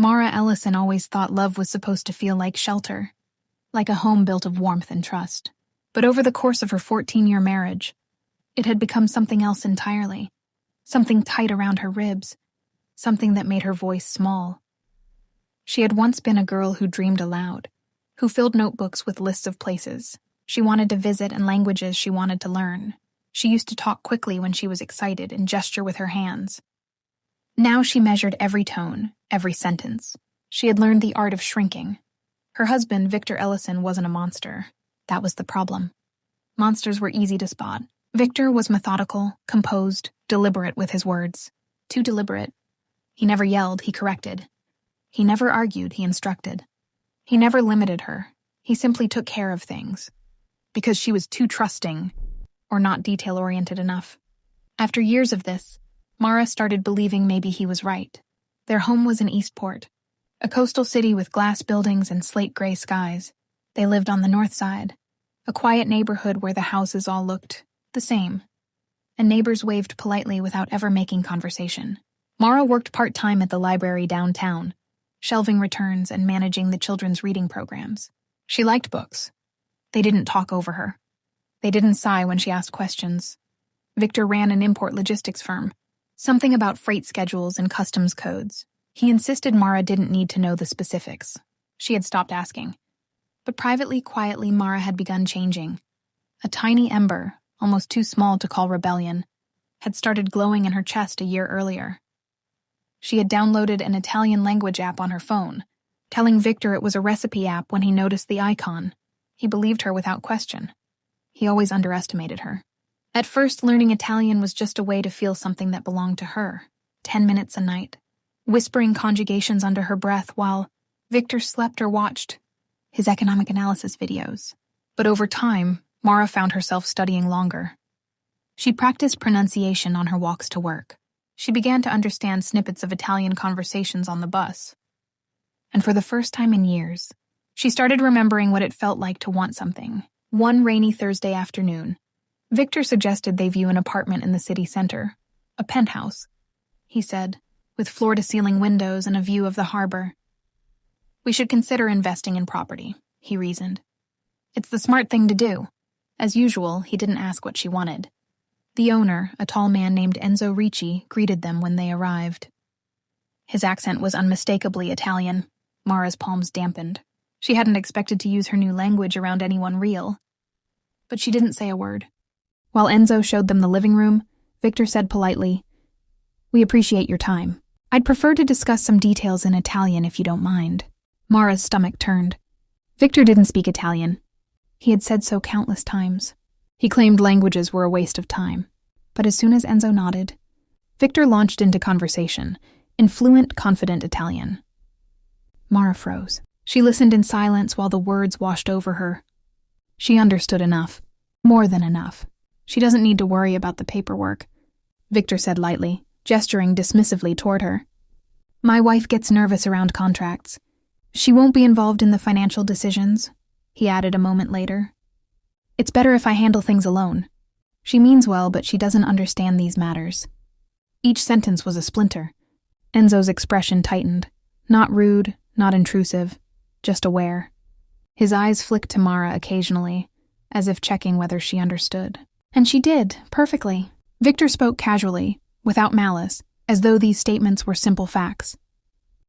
Mara Ellison always thought love was supposed to feel like shelter, like a home built of warmth and trust. But over the course of her 14-year marriage, it had become something else entirely. Something tight around her ribs, something that made her voice small. She had once been a girl who dreamed aloud, who filled notebooks with lists of places she wanted to visit and languages she wanted to learn. She used to talk quickly when she was excited and gesture with her hands. Now she measured every tone, every sentence. She had learned the art of shrinking. Her husband, Victor Ellison, wasn't a monster. That was the problem. Monsters were easy to spot. Victor was methodical, composed, deliberate with his words. Too deliberate. He never yelled, he corrected. He never argued, he instructed. He never limited her. He simply took care of things. Because she was too trusting, or not detail-oriented enough. After years of this, Mara started believing maybe he was right. Their home was in Eastport, a coastal city with glass buildings and slate-gray skies. They lived on the north side, a quiet neighborhood where the houses all looked the same, and neighbors waved politely without ever making conversation. Mara worked part-time at the library downtown, shelving returns and managing the children's reading programs. She liked books. They didn't talk over her. They didn't sigh when she asked questions. Victor ran an import logistics firm, something about freight schedules and customs codes. He insisted Mara didn't need to know the specifics. She had stopped asking. But privately, quietly, Mara had begun changing. A tiny ember, almost too small to call rebellion, had started glowing in her chest a year earlier. She had downloaded an Italian language app on her phone, telling Victor it was a recipe app when he noticed the icon. He believed her without question. He always underestimated her. At first, learning Italian was just a way to feel something that belonged to her. 10 minutes a night, whispering conjugations under her breath while Victor slept or watched his economic analysis videos. But over time, Mara found herself studying longer. She practiced pronunciation on her walks to work. She began to understand snippets of Italian conversations on the bus. And for the first time in years, she started remembering what it felt like to want something. One rainy Thursday afternoon, Victor suggested they view an apartment in the city center. A penthouse, he said, with floor-to-ceiling windows and a view of the harbor. We should consider investing in property, he reasoned. It's the smart thing to do. As usual, he didn't ask what she wanted. The owner, a tall man named Enzo Ricci, greeted them when they arrived. His accent was unmistakably Italian. Mara's palms dampened. She hadn't expected to use her new language around anyone real. But she didn't say a word. While Enzo showed them the living room, Victor said politely, "We appreciate your time. I'd prefer to discuss some details in Italian if you don't mind." Mara's stomach turned. Victor didn't speak Italian. He had said so countless times. He claimed languages were a waste of time. But as soon as Enzo nodded, Victor launched into conversation, in fluent, confident Italian. Mara froze. She listened in silence while the words washed over her. She understood enough. More than enough. She doesn't need to worry about the paperwork, Victor said lightly, gesturing dismissively toward her. My wife gets nervous around contracts. She won't be involved in the financial decisions, he added a moment later. It's better if I handle things alone. She means well, but she doesn't understand these matters. Each sentence was a splinter. Enzo's expression tightened. Not rude, not intrusive, just aware. His eyes flicked to Mara occasionally, as if checking whether she understood. And she did, perfectly. Victor spoke casually, without malice, as though these statements were simple facts.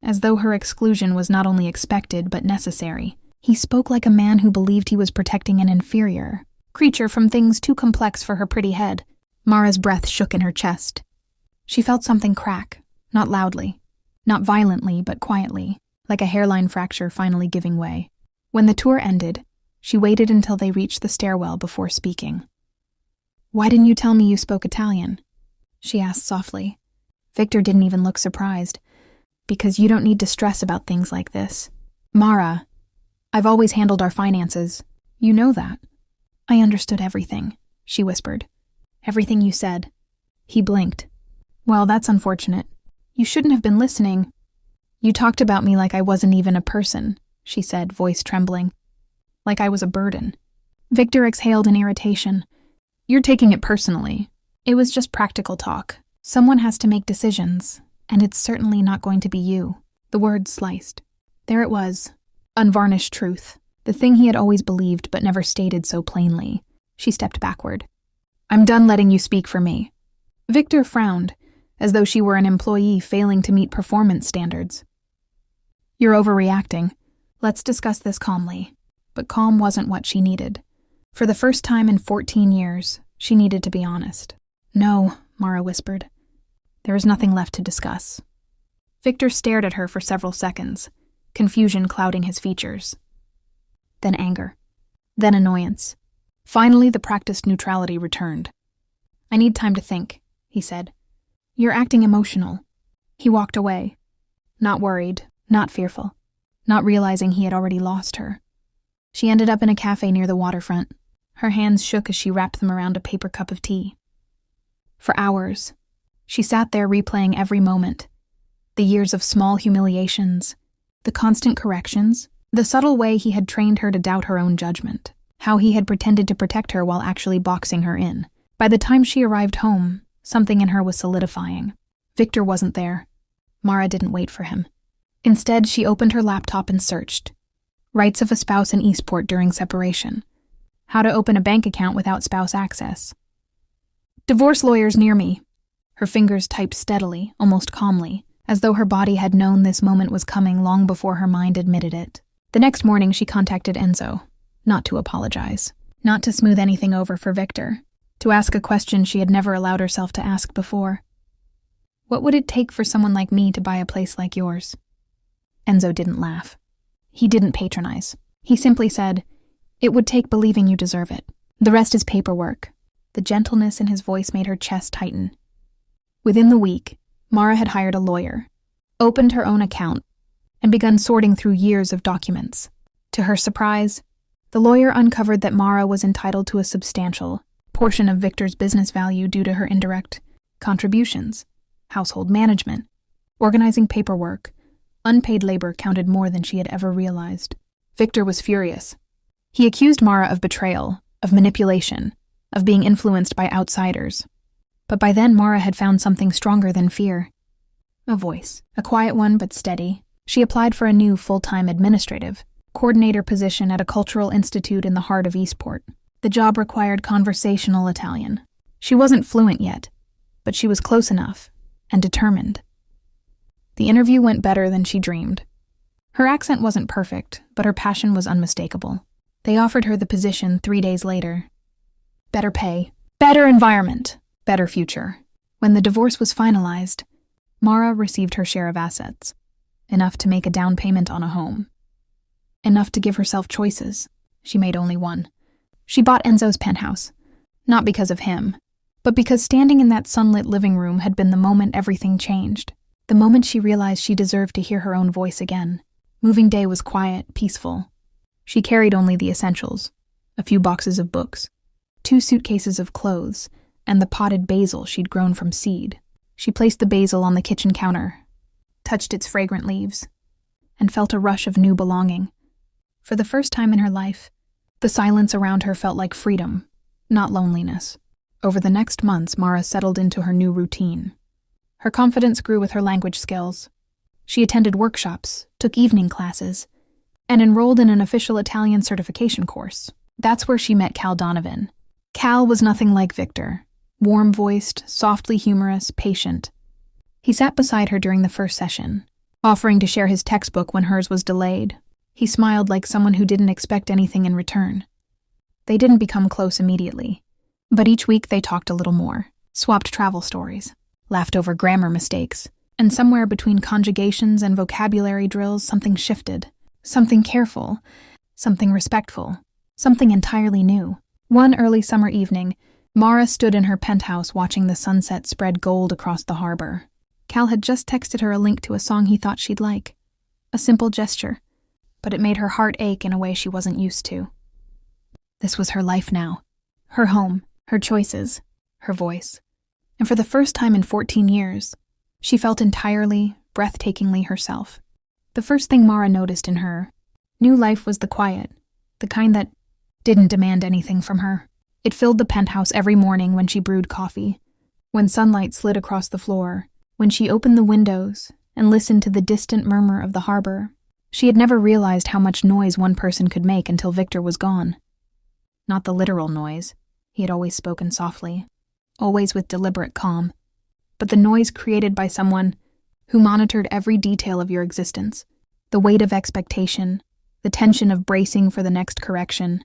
As though her exclusion was not only expected but necessary. He spoke like a man who believed he was protecting an inferior creature from things too complex for her pretty head. Mara's breath shook in her chest. She felt something crack, not loudly, not violently, but quietly, like a hairline fracture finally giving way. When the tour ended, she waited until they reached the stairwell before speaking. Why didn't you tell me you spoke Italian? She asked softly. Victor didn't even look surprised. Because you don't need to stress about things like this. Mara, I've always handled our finances. You know that. I understood everything, she whispered. Everything you said. He blinked. Well, that's unfortunate. You shouldn't have been listening. You talked about me like I wasn't even a person, she said, voice trembling. Like I was a burden. Victor exhaled in irritation. You're taking it personally. It was just practical talk. Someone has to make decisions, and it's certainly not going to be you. The words sliced. There it was. Unvarnished truth. The thing he had always believed but never stated so plainly. She stepped backward. I'm done letting you speak for me. Victor frowned, as though she were an employee failing to meet performance standards. You're overreacting. Let's discuss this calmly. But calm wasn't what she needed. For the first time in 14 years, she needed to be honest. No, Mara whispered. There is nothing left to discuss. Victor stared at her for several seconds, confusion clouding his features. Then anger. Then annoyance. Finally, the practiced neutrality returned. I need time to think, he said. You're acting emotional. He walked away. Not worried, not fearful, not realizing he had already lost her. She ended up in a cafe near the waterfront. Her hands shook as she wrapped them around a paper cup of tea. For hours, she sat there replaying every moment. The years of small humiliations, the constant corrections, the subtle way he had trained her to doubt her own judgment, how he had pretended to protect her while actually boxing her in. By the time she arrived home, something in her was solidifying. Victor wasn't there. Mara didn't wait for him. Instead, she opened her laptop and searched. Rights of a spouse in Eastport during separation. How to open a bank account without spouse access. Divorce lawyers near me. Her fingers typed steadily, almost calmly, as though her body had known this moment was coming long before her mind admitted it. The next morning, she contacted Enzo, not to apologize, not to smooth anything over for Victor, to ask a question she had never allowed herself to ask before. What would it take for someone like me to buy a place like yours? Enzo didn't laugh. He didn't patronize. He simply said, it would take believing you deserve it. The rest is paperwork. The gentleness in his voice made her chest tighten. Within the week, Mara had hired a lawyer, opened her own account, and begun sorting through years of documents. To her surprise, the lawyer uncovered that Mara was entitled to a substantial portion of Victor's business value due to her indirect contributions, household management, organizing paperwork. Unpaid labor counted more than she had ever realized. Victor was furious. He accused Mara of betrayal, of manipulation, of being influenced by outsiders. But by then Mara had found something stronger than fear. A voice, a quiet one but steady. She applied for a new full-time administrative coordinator position at a cultural institute in the heart of Eastport. The job required conversational Italian. She wasn't fluent yet, but she was close enough and determined. The interview went better than she dreamed. Her accent wasn't perfect, but her passion was unmistakable. They offered her the position 3 days later. Better pay, better environment, better future. When the divorce was finalized, Mara received her share of assets, enough to make a down payment on a home. Enough to give herself choices. She made only one. She bought Enzo's penthouse, not because of him, but because standing in that sunlit living room had been the moment everything changed. The moment she realized she deserved to hear her own voice again. Moving day was quiet, peaceful. She carried only the essentials, a few boxes of books, 2 suitcases of clothes, and the potted basil she'd grown from seed. She placed the basil on the kitchen counter, touched its fragrant leaves, and felt a rush of new belonging. For the first time in her life, the silence around her felt like freedom, not loneliness. Over the next months, Mara settled into her new routine. Her confidence grew with her language skills. She attended workshops, took evening classes, and enrolled in an official Italian certification course. That's where she met Cal Donovan. Cal was nothing like Victor. Warm-voiced, softly humorous, patient. He sat beside her during the first session, offering to share his textbook when hers was delayed. He smiled like someone who didn't expect anything in return. They didn't become close immediately, but each week they talked a little more, swapped travel stories, laughed over grammar mistakes, and somewhere between conjugations and vocabulary drills something shifted, something careful, something respectful, something entirely new. One early summer evening, Mara stood in her penthouse watching the sunset spread gold across the harbor. Cal had just texted her a link to a song he thought she'd like. A simple gesture, but it made her heart ache in a way she wasn't used to. This was her life now. Her home, her choices, her voice. And for the first time in 14 years, she felt entirely, breathtakingly herself. The first thing Mara noticed in her new life was the quiet, the kind that didn't demand anything from her. It filled the penthouse every morning when she brewed coffee, when sunlight slid across the floor, when she opened the windows and listened to the distant murmur of the harbor. She had never realized how much noise one person could make until Victor was gone. Not the literal noise. He had always spoken softly, always with deliberate calm, but the noise created by someone who monitored every detail of your existence, the weight of expectation, the tension of bracing for the next correction,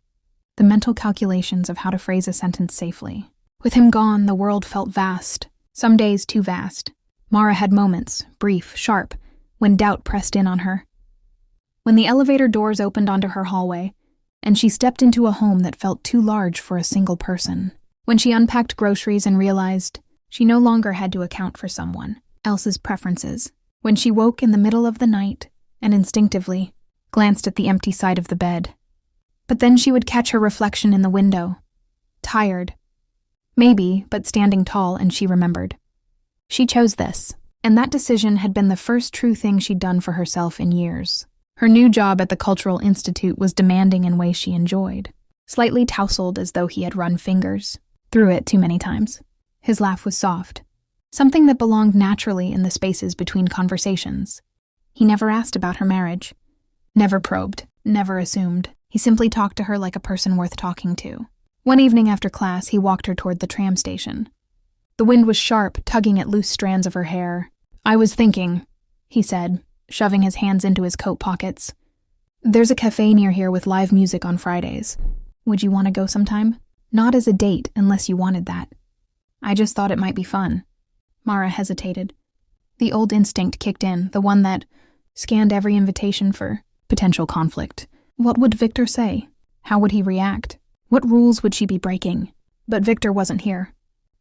the mental calculations of how to phrase a sentence safely. With him gone, the world felt vast, some days too vast. Mara had moments, brief, sharp, when doubt pressed in on her. When the elevator doors opened onto her hallway, and she stepped into a home that felt too large for a single person. When she unpacked groceries and realized she no longer had to account for someone else's preferences. When she woke in the middle of the night and instinctively glanced at the empty side of the bed. But then she would catch her reflection in the window. Tired. Maybe, but standing tall, and she remembered. She chose this, and that decision had been the first true thing she'd done for herself in years. Her new job at the Cultural Institute was demanding in ways she enjoyed, slightly tousled as though he had run fingers through it too many times. His laugh was soft, something that belonged naturally in the spaces between conversations. He never asked about her marriage, never probed, never assumed. He simply talked to her like a person worth talking to. One evening after class, he walked her toward the tram station. The wind was sharp, tugging at loose strands of her hair. "I was thinking," he said, shoving his hands into his coat pockets. "There's a cafe near here with live music on Fridays. Would you want to go sometime? Not as a date, unless you wanted that. I just thought it might be fun." Mara hesitated. The old instinct kicked in, the one that scanned every invitation for potential conflict. What would Victor say? How would he react? What rules would she be breaking? But Victor wasn't here,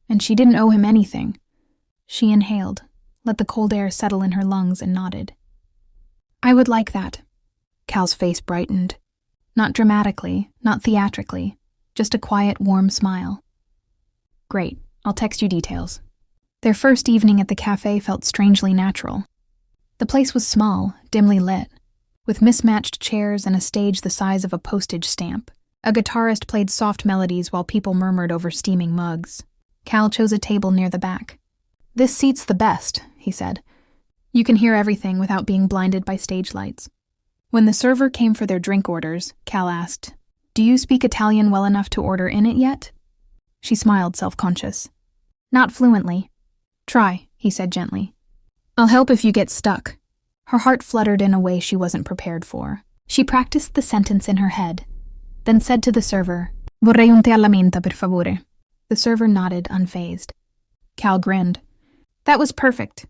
and she didn't owe him anything. She inhaled, let the cold air settle in her lungs, and nodded. "I would like that." Cal's face brightened. Not dramatically, not theatrically, just a quiet, warm smile. "Great, I'll text you details." Their first evening at the cafe felt strangely natural. The place was small, dimly lit, with mismatched chairs and a stage the size of a postage stamp. A guitarist played soft melodies while people murmured over steaming mugs. Cal chose a table near the back. "This seat's the best," he said. "You can hear everything without being blinded by stage lights." When the server came for their drink orders, Cal asked, "Do you speak Italian well enough to order in it yet?" She smiled, self-conscious. "Not fluently." "Try," he said gently. "I'll help if you get stuck." Her heart fluttered in a way she wasn't prepared for. She practiced the sentence in her head, then said to the server, "Vorrei un tè alla menta, per favore." The server nodded, unfazed. Cal grinned. "That was perfect."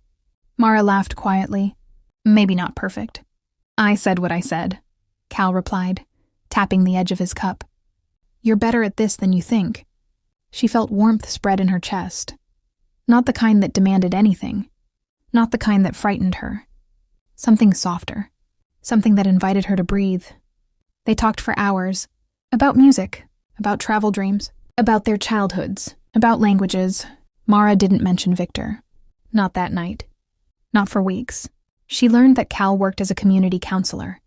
Mara laughed quietly. "Maybe not perfect." "I said what I said," Cal replied, tapping the edge of his cup. "You're better at this than you think." She felt warmth spread in her chest. Not the kind that demanded anything. Not the kind that frightened her. Something softer. Something that invited her to breathe. They talked for hours. About music. About travel dreams. About their childhoods. About languages. Mara didn't mention Victor. Not that night. Not for weeks. She learned that Cal worked as a community counselor,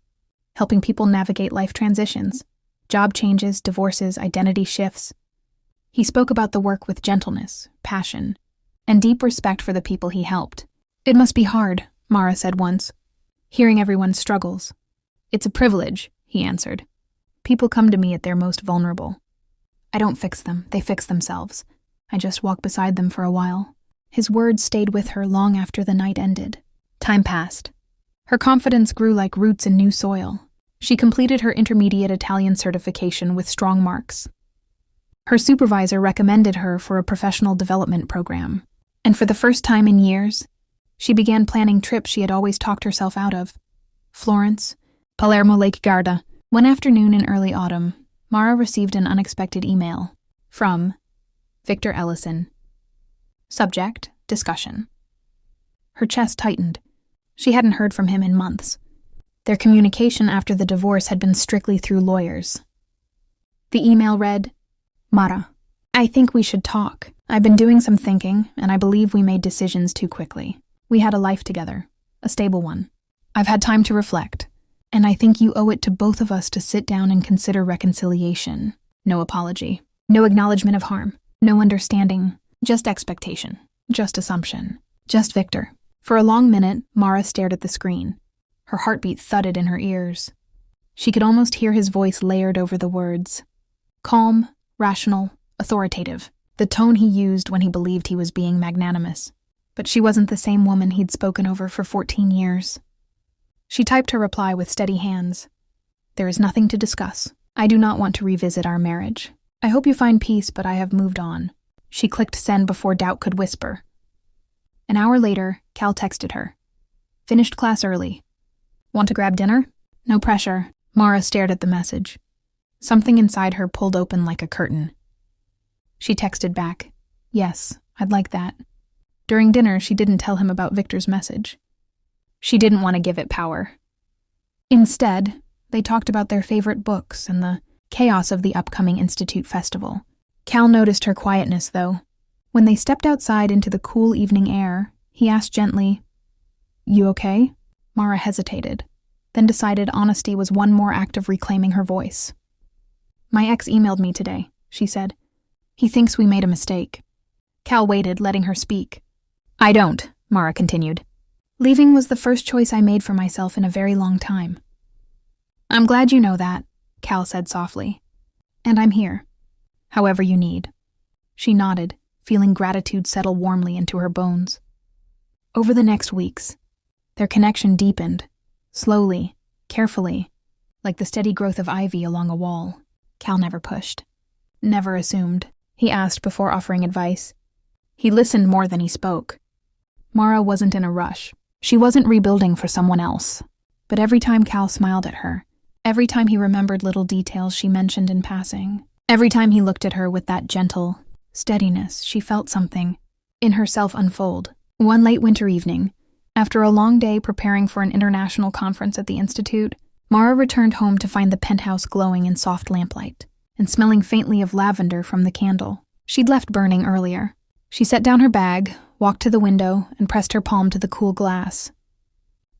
helping people navigate life transitions, job changes, divorces, identity shifts. He spoke about the work with gentleness, passion, and deep respect for the people he helped. "It must be hard," Mara said once, "hearing everyone's struggles." "It's a privilege," he answered. "People come to me at their most vulnerable. I don't fix them, they fix themselves. I just walk beside them for a while." His words stayed with her long after the night ended. Time passed. Her confidence grew like roots in new soil. She completed her intermediate Italian certification with strong marks. Her supervisor recommended her for a professional development program. And for the first time in years, she began planning trips she had always talked herself out of. Florence, Palermo Lake Garda. One afternoon in early autumn, Mara received an unexpected email from Victor Ellison. Subject, discussion. Her chest tightened. She hadn't heard from him in months. Their communication after the divorce had been strictly through lawyers. The email read, "Mara, I think we should talk. I've been doing some thinking, and I believe we made decisions too quickly. We had a life together, a stable one. I've had time to reflect, and I think you owe it to both of us to sit down and consider reconciliation. No apology, no acknowledgement of harm, no understanding, just expectation, just assumption, just Victor. For a long minute, Mara stared at the screen. Her heartbeat thudded in her ears. She could almost hear his voice layered over the words. Calm, rational, authoritative. The tone he used when he believed he was being magnanimous. But she wasn't the same woman he'd spoken over for 14 years. She typed her reply with steady hands. There is nothing to discuss. I do not want to revisit our marriage. I hope you find peace, but I have moved on. She clicked send before doubt could whisper. An hour later, Cal texted her. Finished class early. Want to grab dinner? No pressure. Mara stared at the message. Something inside her pulled open like a curtain. She texted back. Yes, I'd like that. During dinner, she didn't tell him about Victor's message. She didn't want to give it power. Instead, they talked about their favorite books and the chaos of the upcoming Institute festival. Cal noticed her quietness, though. When they stepped outside into the cool evening air, he asked gently, You okay? Mara hesitated, then decided honesty was one more act of reclaiming her voice. My ex emailed me today, she said. He thinks we made a mistake. Cal waited, letting her speak. I don't, Mara continued. Leaving was the first choice I made for myself in a very long time. I'm glad you know that, Cal said softly. And I'm here, however you need. She nodded, feeling gratitude settle warmly into her bones. Over the next weeks, their connection deepened, slowly, carefully, like the steady growth of ivy along a wall. Cal never pushed, never assumed. He asked before offering advice. He listened more than he spoke. Mara wasn't in a rush. She wasn't rebuilding for someone else. But every time Cal smiled at her, every time he remembered little details she mentioned in passing, every time he looked at her with that gentle steadiness, she felt something in herself unfold. One late winter evening, after a long day preparing for an international conference at the Institute, Mara returned home to find the penthouse glowing in soft lamplight and smelling faintly of lavender from the candle she'd left burning earlier. She set down her bag, walked to the window, and pressed her palm to the cool glass.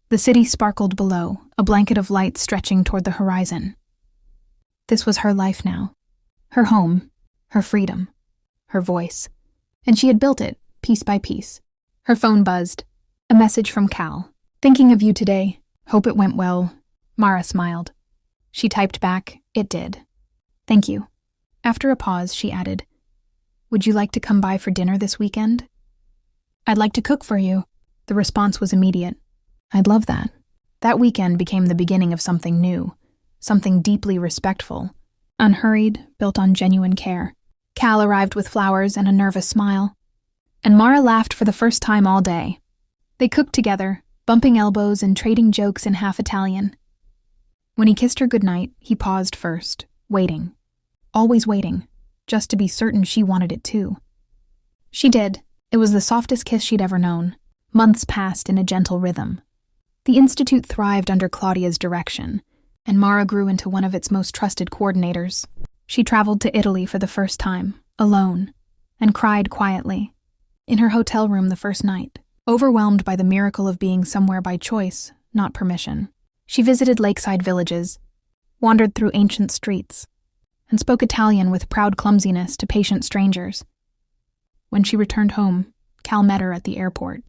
The city sparkled below, a blanket of light stretching toward the horizon. This was her life now. Her home, her freedom, her voice. And she had built it, piece by piece. Her phone buzzed. A message from Cal. Thinking of you today. Hope it went well. Mara smiled. She typed back, It did. Thank you. After a pause, she added, Would you like to come by for dinner this weekend? I'd like to cook for you. The response was immediate. I'd love that. That weekend became the beginning of something new, something deeply respectful, unhurried, built on genuine care. Cal arrived with flowers and a nervous smile, and Mara laughed for the first time all day. They cooked together, bumping elbows and trading jokes in half Italian. When he kissed her goodnight, he paused first, waiting. Always waiting, just to be certain she wanted it too. She did. It was the softest kiss she'd ever known. Months passed in a gentle rhythm. The Institute thrived under Claudia's direction, and Mara grew into one of its most trusted coordinators. She traveled to Italy for the first time, alone, and cried quietly, in her hotel room the first night, overwhelmed by the miracle of being somewhere by choice, not permission. She visited lakeside villages, wandered through ancient streets, and spoke Italian with proud clumsiness to patient strangers. When she returned home, Cal met her at the airport.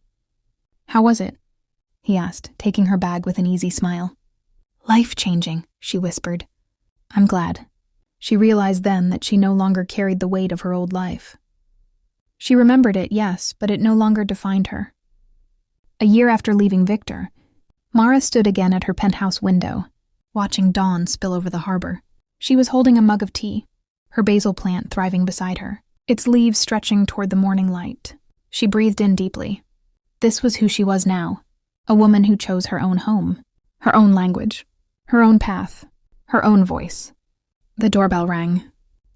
How was it? He asked, taking her bag with an easy smile. Life-changing, she whispered. I'm glad. She realized then that she no longer carried the weight of her old life. She remembered it, yes, but it no longer defined her. A year after leaving Victor, Mara stood again at her penthouse window, watching dawn spill over the harbor. She was holding a mug of tea, her basil plant thriving beside her, its leaves stretching toward the morning light. She breathed in deeply. This was who she was now, a woman who chose her own home, her own language, her own path, her own voice. The doorbell rang.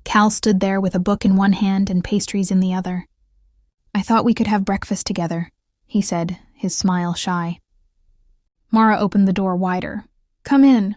Cal stood there with a book in one hand and pastries in the other. I thought we could have breakfast together, he said, his smile shy. Mara opened the door wider. Come in,